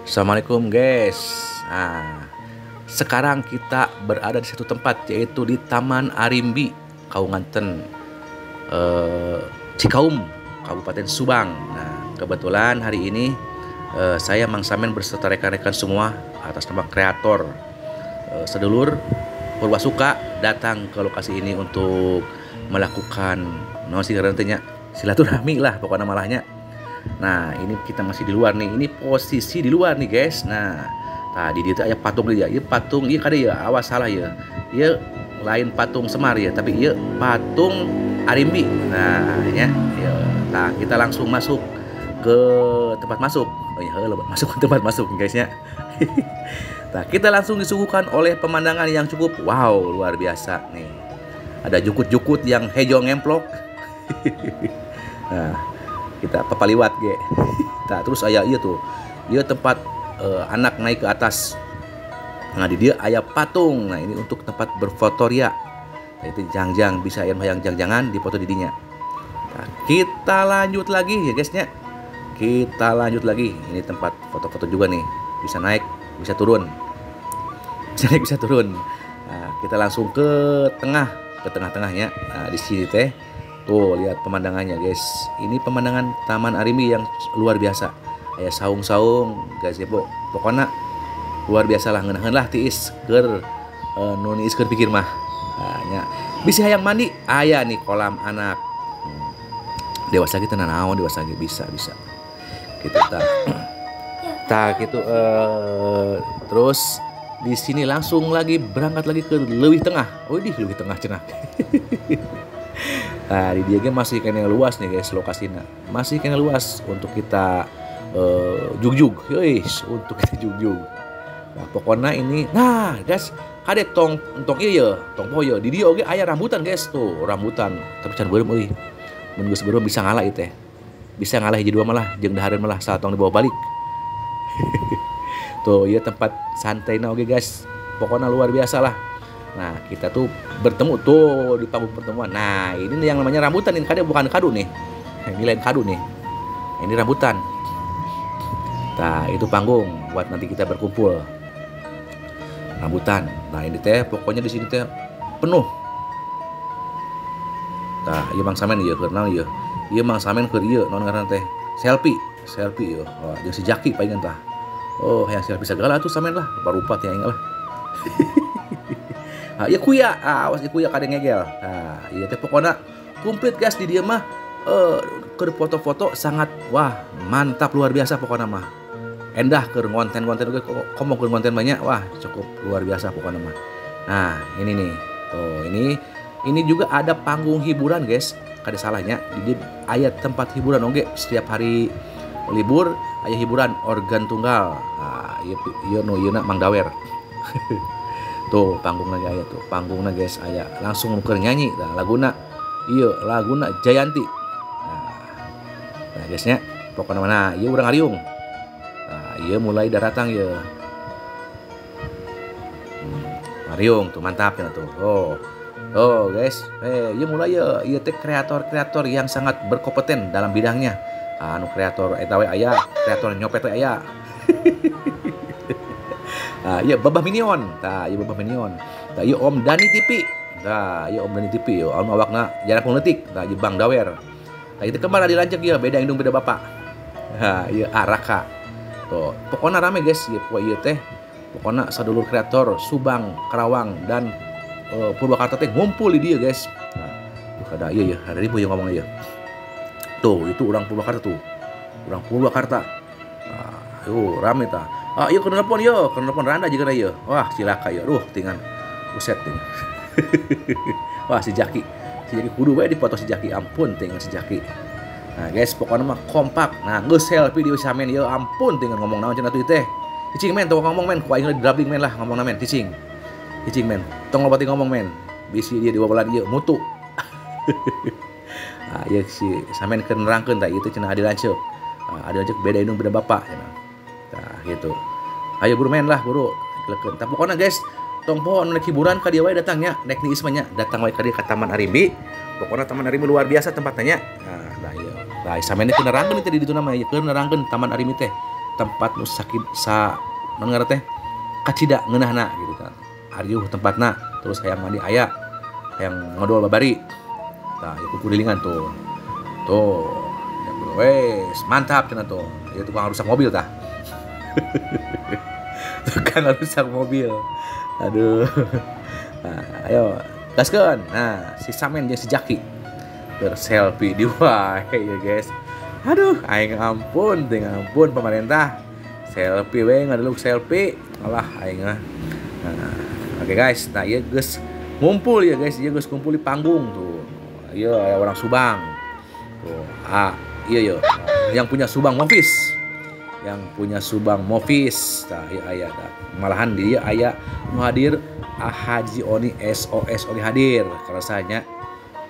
Assalamualaikum guys. Sekarang kita berada di satu tempat, yaitu di Taman Arimbi, Kaunganten, Cikaum, Kabupaten Subang. Nah, kebetulan hari ini saya Mang Samen berserta rekan-rekan semua atas nama kreator sedulur Purwasuka datang ke lokasi ini untuk melakukan silaturahmi lah pokoknya malahnya. Nah, ini kita masih di luar nih. Ini posisi di luar nih, guys. Nah, tadi dia tuh aya patung dia. Ieu patung ieu kada ya, awas salah ya. Ieu lain patung Semar ya, tapi ieu patung Arimbi. Nah, ya. Nah, kita langsung masuk ke tempat masuk. Oh ya, masuk ke tempat masuk, guys ya. Nah, kita langsung disuguhkan oleh pemandangan yang cukup wow, luar biasa nih. Ada jukut-jukut yang hejo ngemplok. Nah, kita papaliwat ge. Nah, terus aya ieu tuh. Ieu tempat anak naik ke atas. Nah, di dia aya patung. Nah, ini untuk tempat berfotoria. Nah, itu jangjang bisa aya hayang jangjangan di foto di dinya. Nah, kita lanjut lagi ya, guysnya. Kita lanjut lagi. Ini tempat foto-foto juga nih. Bisa naik, bisa turun. Bisa naik, bisa turun. Nah, kita langsung ke tengah-tengahnya. Nah, di sini teh tuh lihat pemandangannya, guys. Ini pemandangan Taman Arimbi yang luar biasa. Aya saung-saung, guys ya, pokoknya luar biasa lah, ngeunaheun lah tiis keur nu niis keur pikir mah. Nah, nya bisa hayang mandi, aya nih kolam anak. Dewasa kita naon, dewasa bisa. Gitu tah gitu terus di sini langsung lagi berangkat lagi ke leuwih tengah. Oh, di leuwih tengah cenah. Nah, di dia masih kena luas nih, guys, lokasinya masih kena luas untuk kita jugjug, guys, untuk kita jugjug. Nah, pokoknya ini, nah, guys, kade tong iya, tong poyo di dia oge aya rambutan, guys, tuh rambutan. Tapi can beureum euy, mun geus beureum bisa ngalah ieu teh, bisa ngalah hiji dua malah jeung dahareun malah saat tong dibawa balik. Tuh, ieu tempat santainya oge, guys, pokoknya luar biasa lah. Nah, kita tuh bertemu tuh di panggung pertemuan. Nah, ini yang namanya rambutan. Ini kadang bukan kadu nih. Ini lain kadu nih. Ini rambutan. Nah, itu panggung buat nanti kita berkumpul. Rambutan. Nah, ini teh pokoknya di sini teh penuh. Nah, ieu Mang Samen ieu keur naon ieu? Ieu Mang Samen keur ieu naon ngaranna teh? Selfie ieu. Oh, jeung si Jaki palingan tah. Oh, hayang selfie segala tuh Samen lah. Rupa teh aing lah. Nah, ya kuya, awas ya kuya kadang ngegel. Nah, iya teh pokoknya komplit, guys, di dia mah ke foto-foto sangat wah, mantap luar biasa pokoknya mah. Endah ke ngonten-ngonten ngomong ke ngonten banyak, wah, cukup luar biasa pokoknya mah. Nah, ini nih. Tuh, ini juga ada panggung hiburan, guys. Kada salahnya di aya tempat hiburan oge setiap hari libur aya hiburan organ tunggal. Nah, ieu nu ieu Mang Dawer. Tuh panggungna aya tuh, panggungna, guys, aya langsung keur nyanyi. Nah, laguna Jayanti. Nah, guysnya pokoknya mana ieu urang Ariung. Nah, ieu mulai daratang ieu. Ariung tuh mantap ya tuh. Oh, guys, ieu mulai ieu teh kreator-kreator yang sangat berkompeten dalam bidangnya. Anu kreator eta we aya, kreator nyopet we aya. Nah, iya Babah Minion. Nah, iya Babah Minion. Nah, iya Om Dani TV. Nah, iya Om Dani TV. Anu awakna jarak politik. Nah, iya Bang Dawer. Nah, itu kemana dilanjut ya, beda indung beda bapak. Nah, iya Araka. Tuh, pokoknya rame, guys. Ieu teh pokoknya sadulur kreator Subang, Karawang dan Purwakarta teh ngumpul di dia, guys. Nah, tuh kada iya ya, hari ini ngomong ieu. Tuh, itu orang Purwakarta tuh. Orang Purwakarta. Nah, yuk rame tah. Ah, yuk kena telepon Randa juga ieu. Wah, cilaka ieu. Tinggal buset ting. Wah, si Jaki kudu we dipoto si Jaki, ampun tinggal si Jaki. Nah, guys, pokoknya mah kompak. Nah, geus selfie di Samen ieu, ampun tinggal ngomong naon cenah teh. Cicing men, tong ngomong men, ku aing drabling men lah ngomongna men, cicing men. Tong lobati ngomong men. Bisi dia di babalan ieu mutu. Nah, ieu si Samen keur nerangkeun tah ieu teh cenah adilanceuk. Ada aja beda indung beda bapak cenah. Nah, gitu. Ayo buru main lah, buru. Tapi pokoknya, guys, tong poho naik hiburan ka dieu wae datangnya, naik ni ismanya, datang wae ka dieu ka Taman Arimbi. Pokoknya Taman Arimbi luar biasa tempatnya. Nah, ieu. Nah, samene keur nerangkeun teh di ditu nama ieu, keur nerangkeun Taman Arimbi teh. tempat nu sakit sa non teh kacida ngeunahna gitu kan. Arieuh tempatna terus hayang mandi aya, hayang ngodol babari. Tah ieu kulilingan tuh. Tuh, wes mantap cenah tuh. Ieu tukang rusak mobil tah. Tukang rusak mobil. Aduh. Nah, ayo gaskeun. Nah, si Samen jeung si Jaki berselfie di wae ya guys. Aduh, aing ampun, ampun pemerintah. Selfie we ngaduluk selfie. Alah aing mah. Nah, oke guys, nah ieu geus ngumpul ya guys, ieu geus kumpul di panggung tuh. Ieu aya orang Subang. Tuh, iya. Yang punya Subang Movies. Yang punya Subang Movies. Tah ieu aya tah. Malahan dia aya nu hadir Haji Oni SOS Oli hadir rasanya.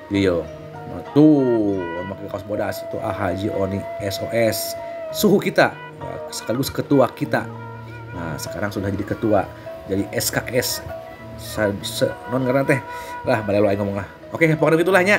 Ieu tuh pakai kaos bodas itu Haji Oni SOS suhu kita sekaligus ketua kita. Nah sekarang sudah jadi ketua, jadi SKS non ngaran teh lah balik lo ngomong lah. Oke pokoknya begitulahnya.